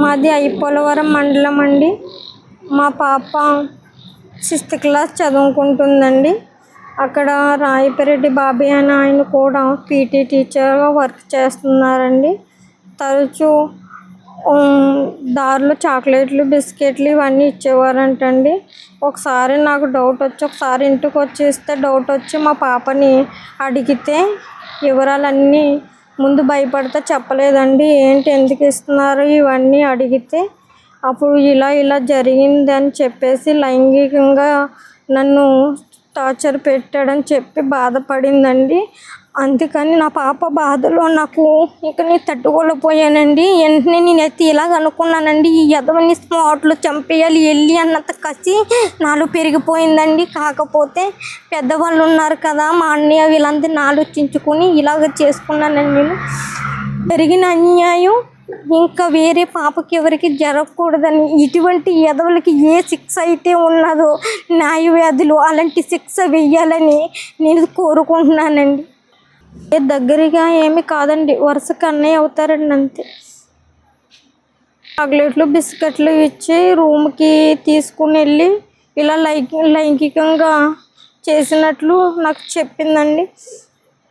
మాది ఐపోలవరం మండలం అండి. మా పాప 6th క్లాస్ చదువుకుంటుందండి. అక్కడ రాయపరెడ్డి బాబాయ్ అని ఆయన కూడా పీటీ టీచర్గా వర్క్ చేస్తున్నారండి. తరచూ దారిలో చాక్లెట్లు, బిస్కెట్లు ఇవన్నీ ఇచ్చేవారంటండి. ఒకసారి నాకు డౌట్ వచ్చి ఒకసారి ఇంటికి వచ్చేస్తే డౌట్ వచ్చి మా పాపని అడిగితే వివరాలన్నీ ముందు భయపడితే చెప్పలేదండి. ఏంటి ఎందుకు ఇస్తున్నారు ఇవన్నీ అడిగితే అప్పుడు ఇలా జరిగిందని చెప్పేసి లైంగికంగా నన్ను టార్చర్ పెట్టాడని చెప్పి బాధపడిందండి. అందుకని నా పాప బాధలో నాకు ఇక నేను తట్టుకోలేకపోయానండి. వెంటనే నేనైతే ఇలాగ అనుకున్నానండి, ఈ ఎదవని స్పాట్లో చంపేయాలి వెళ్ళి అన్నంత కసి నాలో పెరిగిపోయిందండి. కాకపోతే పెద్దవాళ్ళు ఉన్నారు కదా, మా అన్నయ్య వీళ్ళందరినీ ఆలోచించుకొని ఇలాగ చేసుకున్నానండి. నేను జరిగిన అన్యాయం ఇంకా వేరే పాపకి ఎవరికి జరగకూడదని, ఇటువంటి ఎదవలకి ఏ శిక్ష అయితే ఉన్నదో న్యాయ వ్యాధులు అలాంటి శిక్ష వెయ్యాలని నేను కోరుకుంటున్నానండి. దగ్గరగా ఏమి కాదండి, వరుసకు అన్నయ్య అవుతారండి అంతే. చాక్లెట్లు, బిస్కెట్లు ఇచ్చి రూమ్కి తీసుకుని వెళ్ళి ఇలా లైంగికంగా చేసినట్లు నాకు చెప్పిందండి.